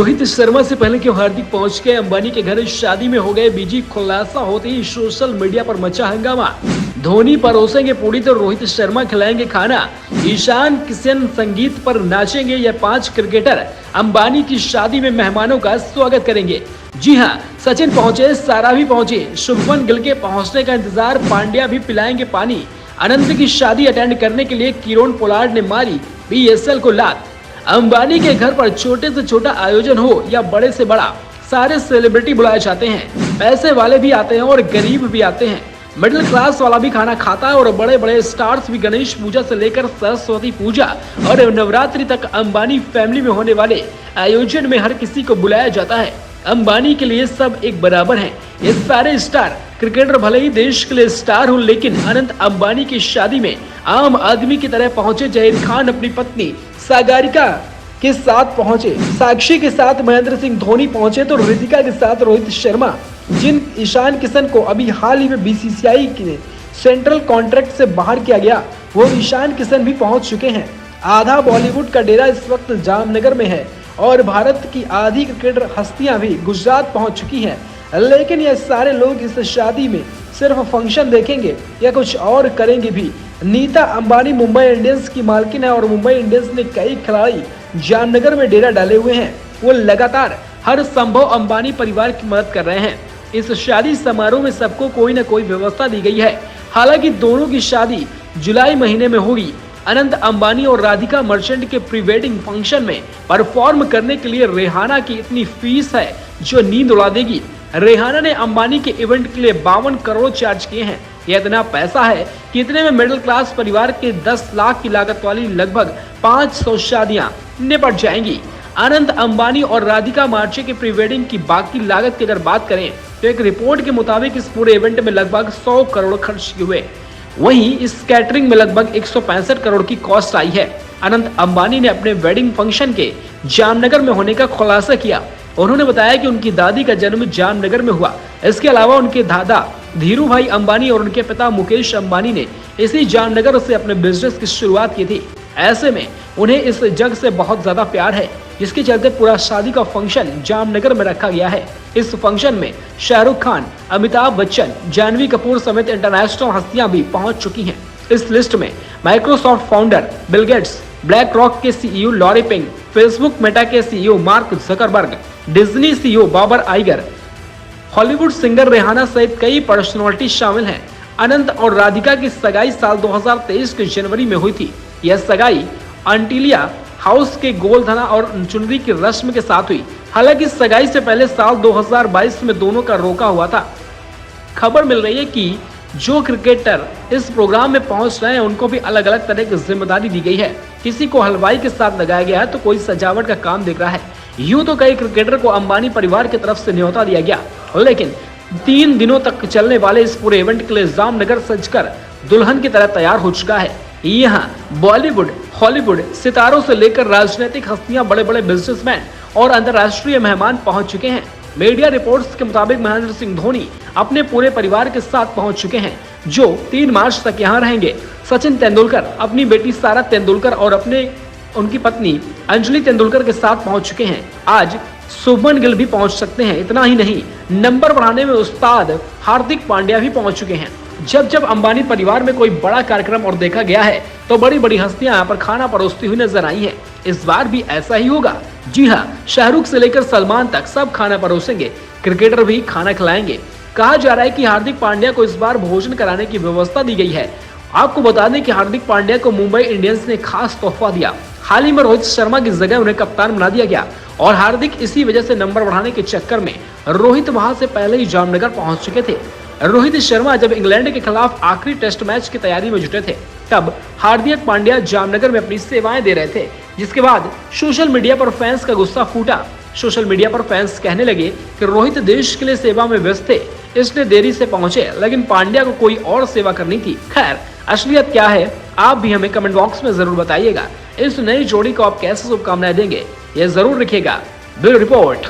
रोहित शर्मा से पहले क्यों हार्दिक पहुंच गए अंबानी के घर, शादी में हो गए बिजी, खुलासा होते ही सोशल मीडिया पर मचा हंगामा। धोनी परोसेंगे पूरी तो रोहित शर्मा खिलाएंगे खाना। ईशान किशन संगीत पर नाचेंगे। ये 5 क्रिकेटर अंबानी की शादी में मेहमानों का स्वागत करेंगे। जी हां, सचिन पहुंचे, सारा भी पहुंचे, शुभमन गिल के पहुंचने का इंतजार, पांड्या भी पिलाएंगे पानी। अनंत की शादी अटेंड करने के लिए किरण पोलार्ड ने मारी बीएसएल को लात। अंबानी के घर पर छोटे से छोटा आयोजन हो या बड़े से बड़ा, सारे सेलिब्रिटी बुलाए जाते हैं। पैसे वाले भी आते हैं और गरीब भी आते हैं। मिडिल क्लास वाला भी खाना खाता है और बड़े बड़े स्टार्स भी गणेश पूजा से लेकर सरस्वती पूजा और नवरात्रि तक अंबानी फैमिली में होने वाले आयोजन में हर किसी को बुलाया जाता है। अंबानी के लिए सब एक बराबर हैं। ये सारे स्टार क्रिकेटर भले ही देश के लिए स्टार हो, लेकिन अनंत अंबानी की शादी में आम आदमी की तरह पहुंचे। जहीर खान अपनी पत्नी सागरिका के साथ पहुंचे, साक्षी के साथ महेंद्र सिंह धोनी पहुंचे, तो रितिका के साथ रोहित शर्मा, जिन ईशान किशन को अभी हाल ही में बीसीसीआई के सेंट्रल कॉन्ट्रैक्ट से बाहर किया गया, वो ईशान किशन भी पहुंच चुके हैं। आधा बॉलीवुड का डेरा इस वक्त जामनगर में है और भारत की आधी क्रिकेटर हस्तियां भी गुजरात पहुंच चुकी हैं। लेकिन ये सारे लोग इस शादी में सिर्फ फंक्शन देखेंगे या कुछ और करेंगे भी। नीता अंबानी मुंबई इंडियंस की मालकिन है और मुंबई इंडियंस ने कई खिलाड़ी जामनगर में डेरा डाले हुए हैं। वो लगातार हर संभव अंबानी परिवार की मदद कर रहे हैं। इस शादी समारोह में सबको कोई न कोई व्यवस्था दी गई है। हालांकि दोनों की शादी जुलाई महीने में होगी। अनंत अंबानी और राधिका मर्चेंट के प्री वेडिंग फंक्शन में परफॉर्म करने के लिए रेहाना की इतनी फीस है जो नींद उड़ा देगी। रेहाना ने अंबानी के इवेंट के लिए 52 करोड़ चार्ज किए हैं। यह इतना पैसा है कि इतने में मिडिल क्लास परिवार के 10 लाख की लागत वाली लगभग 500 शादियां निपट जाएंगी। अनंत अंबानी और राधिका मार्चे के प्री वेडिंग की बाकी लागत की अगर बात करें तो एक रिपोर्ट के मुताबिक इस पूरे इवेंट में लगभग 100 करोड़ खर्च हुए। वहीं इस कैटरिंग में लगभग 165 करोड़ की कॉस्ट आई है। अनंत अंबानी ने अपने वेडिंग फंक्शन के जामनगर में होने का खुलासा किया। उन्होंने बताया कि उनकी दादी का जन्म जामनगर में हुआ। इसके अलावा उनके दादा धीरू भाई अंबानी और उनके पिता मुकेश अंबानी ने इसी जामनगर से अपने बिजनेस की शुरुआत की थी। ऐसे में उन्हें इस जगह से बहुत ज्यादा प्यार है, जिसके चलते पूरा शादी का फंक्शन जामनगर में रखा गया है। इस फंक्शन में शाहरुख खान, अमिताभ बच्चन, जानवी कपूर समेत इंटरनेशनल हस्तियां भी पहुंच चुकी हैं। इस लिस्ट में Microsoft founder Bill Gates, Black Rock के CEO Larry Fink, Facebook Meta के CEO Mark Zuckerberg, Disney CEO Bob Iger, Hollywood singer Rihanna सहित कई पर्सनालिटी शामिल हैं। अनंत और राधिका की सगाई साल 2023 के जनवरी में हुई थी। यह सगाई अंटिलिया हाउस के गोलधना और चुनरी की रस्म के साथ हुई। हालांकि सगाई से पहले साल 2022 में दोनों का रोका हुआ था। खबर मिल रही है कि जो क्रिकेटर इस प्रोग्राम में पहुंच रहे हैं उनको भी अलग अलग तरह की जिम्मेदारी दी गई है। किसी को हलवाई के साथ लगाया गया है तो कोई सजावट का काम देख रहा है। यूं तो कई क्रिकेटर को अंबानी परिवार की तरफ से न्योता दिया गया, लेकिन 3 दिनों तक चलने वाले इस पूरे इवेंट के लिए जामनगर सजकर दुल्हन की तरह तैयार हो चुका है। यहाँ बॉलीवुड, हॉलीवुड सितारों से लेकर राजनीतिक हस्तियां, बड़े बड़े बिजनेसमैन और अंतर्राष्ट्रीय मेहमान पहुंच चुके हैं। मीडिया रिपोर्ट्स के मुताबिक महेंद्र सिंह धोनी अपने पूरे परिवार के साथ पहुंच चुके हैं, जो 3 मार्च तक यहाँ रहेंगे। सचिन तेंदुलकर अपनी बेटी सारा तेंदुलकर और उनकी पत्नी अंजलि तेंदुलकर के साथ पहुंच चुके हैं। आज शुभमन गिल भी पहुंच सकते हैं। इतना ही नहीं, नंबर बढ़ाने में उस्ताद हार्दिक पांड्या भी पहुंच चुके हैं। जब जब अंबानी परिवार में कोई बड़ा कार्यक्रम और देखा गया है तो बड़ी बड़ी हस्तियां यहाँ पर खाना परोसती हुई नजर आई हैं। इस बार भी ऐसा ही होगा। जी हाँ, शाहरुख से लेकर सलमान तक सब खाना परोसेंगे, क्रिकेटर भी खाना खिलाएंगे। कहा जा रहा है कि हार्दिक पांड्या को इस बार भोजन कराने की व्यवस्था दी गई है। आपको बता दें कि हार्दिक पांड्या को मुंबई इंडियंस ने खास तोहफा दिया। हाल ही में रोहित शर्मा की जगह उन्हें कप्तान बना दिया गया और हार्दिक इसी वजह से नंबर बढ़ाने के चक्कर में रोहित वहां से पहले ही जामनगर पहुंच चुके थे। रोहित शर्मा जब इंग्लैंड के खिलाफ आखिरी टेस्ट मैच की तैयारी में जुटे थे, तब हार्दिक पांड्या जामनगर में अपनी सेवाएं दे रहे थे। जिसके बाद सोशल मीडिया पर फैंस का गुस्सा फूटा। सोशल मीडिया पर फैंस कहने लगे कि रोहित देश के लिए सेवा में व्यस्त थे, इसलिए देरी से पहुंचे, लेकिन पांड्या को कोई और सेवा करनी थी। खैर, असलियत क्या है आप भी हमें कमेंट बॉक्स में जरूर बताइएगा। इस नई जोड़ी को आप कैसे शुभकामनाएं देंगे, ये जरूर लिखिएगा। Bureau report.